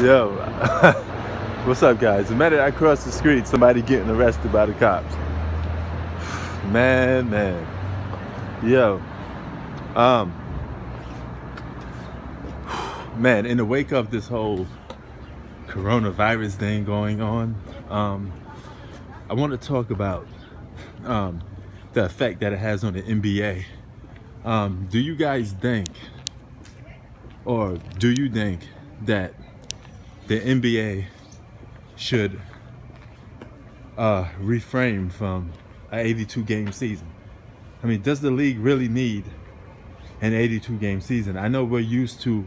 Yo, what's up, guys? The minute I cross the street, somebody getting arrested by the cops. Man. Yo, um, man, in the wake of this whole coronavirus thing going on, I want to talk about the effect that it has on the NBA. Do you guys think, or do you think that the NBA should refrain from an 82 game season? I mean, does the league really need an 82 game season? I know we're used to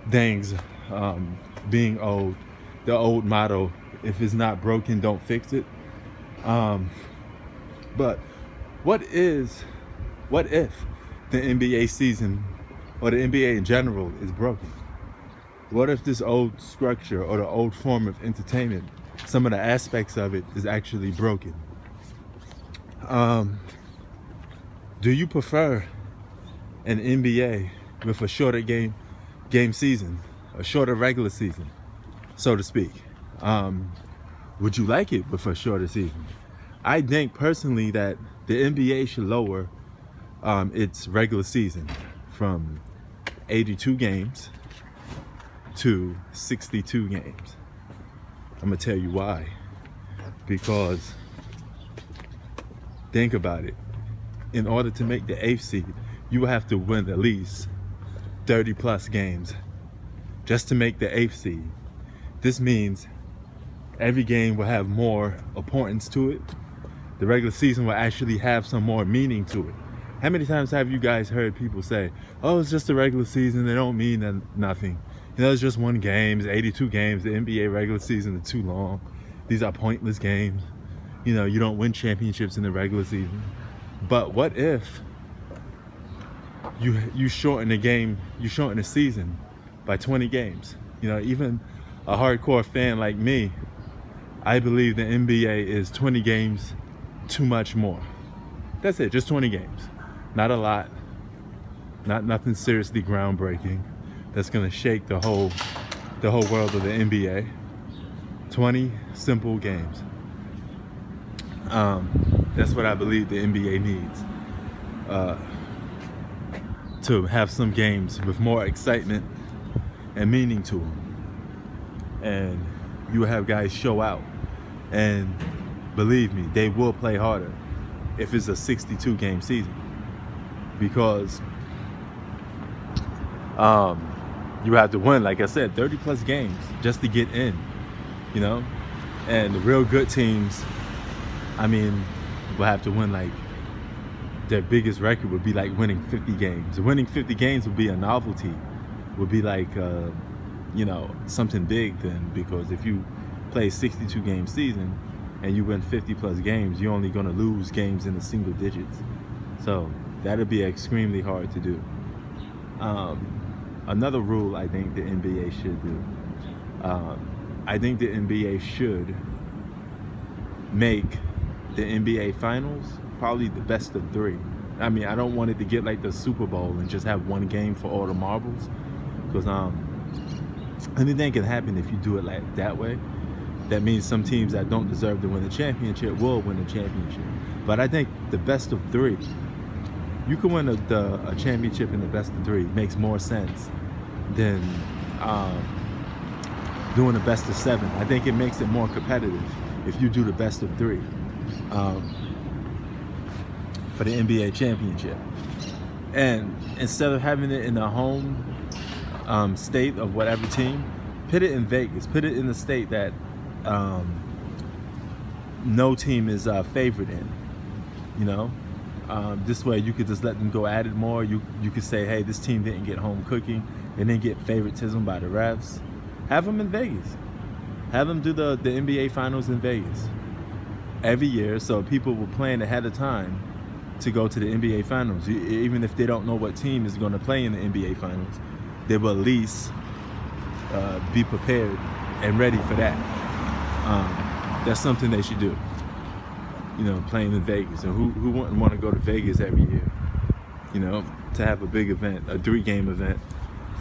things being old, the old motto, if it's not broken, don't fix it. But what if the NBA season or the NBA in general is broken? What if this old structure or the old form of entertainment, some of the aspects of it is actually broken? Do you prefer an NBA with a shorter game season, a shorter regular season, so to speak? Would you like it with a shorter season? I think personally that the NBA should lower its regular season from 82 games to 62 games. I'm gonna tell you why. Because think about it. In order to make the 8th seed, you will have to win at least 30 plus games just to make the 8th seed. This means every game will have more importance to it. The regular season will actually have some more meaning to it. How many times have you guys heard people say, oh, it's just a regular season, they don't mean nothing. You know, it's just one game, it's 82 games, the NBA regular season is too long. These are pointless games. You know, you don't win championships in the regular season. But what if you shorten the game, you shorten the season by 20 games? You know, even a hardcore fan like me, I believe the NBA is 20 games too much more. That's it, just 20 games. Not a lot, nothing seriously groundbreaking that's gonna shake the whole world of the NBA. 20 simple games. That's what I believe the NBA needs, to have some games with more excitement and meaning to them. And you have guys show out. And believe me, they will play harder if it's a 62 game season. Because you have to win, like I said, 30 plus games just to get in, you know? And the real good teams, I mean, will have to win, like, their biggest record would be like winning 50 games. Winning 50 games would be a novelty, would be like, you know, something big then, because if you play a 62 game season and you win 50 plus games, you're only gonna lose games in the single digits. So that'd be extremely hard to do. Another rule I think the NBA should do, I think the NBA should make the NBA Finals probably the best of 3. I mean, I don't want it to get like the Super Bowl and just have one game for all the marbles, because anything can happen if you do it like that way. That means some teams that don't deserve to win the championship will win the championship. But I think the best of 3, you can win a championship in the best of 3. Makes more sense than doing the best of 7. I think it makes it more competitive if you do the best of 3 for the NBA championship. And instead of having it in the home state of whatever team, put it in Vegas. Put it in the state that no team is favored in, you know? This way you could just let them go at it more. You could say, hey, this team didn't get home cooking. They didn't get favoritism by the refs. Have them in Vegas. Have them do the NBA Finals in Vegas every year, so people will plan ahead of time to go to the NBA Finals. Even if they don't know what team is going to play in the NBA Finals, they will at least be prepared and ready for that. That's something they should do. You know, playing in Vegas. And who wouldn't want to go to Vegas every year? You know, to have a big event, a 3-game event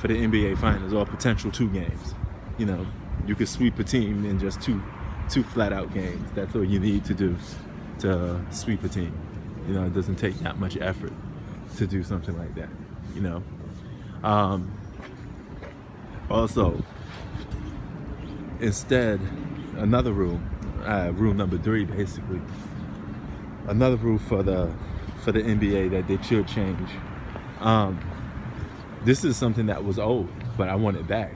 for the NBA Finals, or potential 2 games. You know, you could sweep a team in just two flat out games. That's all you need to do to sweep a team. You know, it doesn't take that much effort to do something like that, you know. Also, instead, another rule, rule number 3 basically, another rule for the NBA that they should change. This is something that was old, but I want it back.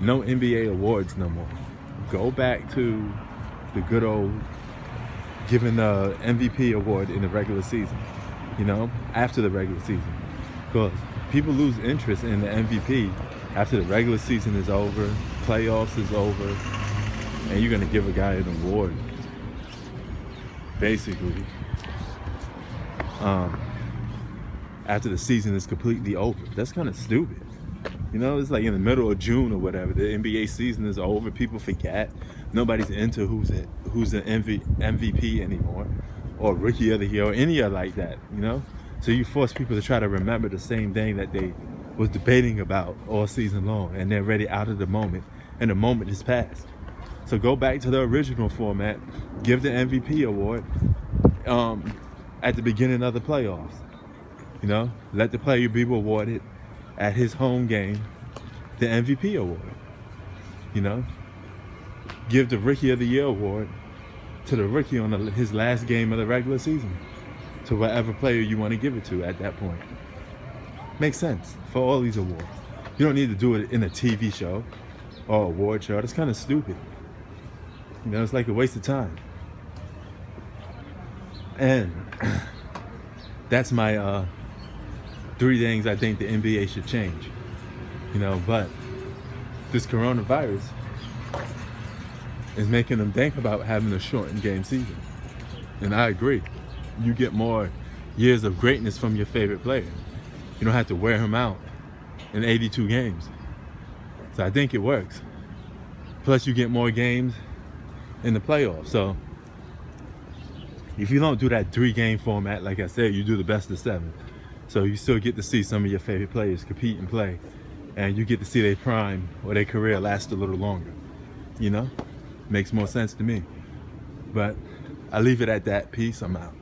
No NBA awards no more. Go back to the good old giving the MVP award in the regular season, you know, after the regular season. Because people lose interest in the MVP after the regular season is over, playoffs is over, and you're going to give a guy an award, basically, after the season is completely over. That's kind of stupid. You know, it's like in the middle of June or whatever. The NBA season is over. People forget. Nobody's into who's the MVP anymore, or Rookie of the Year, or any other like that. You know, so you force people to try to remember the same thing that they was debating about all season long, and they're already out of the moment, and the moment has passed. So go back to the original format. Give the MVP award at the beginning of the playoffs. You know, let the player be rewarded at his home game, the MVP award. You know, give the Rookie of the Year award to the rookie on his last game of the regular season, to whatever player you want to give it to at that point. Makes sense for all these awards. You don't need to do it in a TV show or award show. That's kind of stupid. You know, it's like a waste of time. And that's my 3 things I think the NBA should change. You know, but this coronavirus is making them think about having a shortened game season. And I agree. You get more years of greatness from your favorite player. You don't have to wear him out in 82 games. So I think it works. Plus you get more games in the playoffs. So if you don't do that 3-game format, like I said, you do the best of 7. So you still get to see some of your favorite players compete and play. And you get to see their prime or their career last a little longer. You know? Makes more sense to me. But I leave it at that. Peace. I'm out.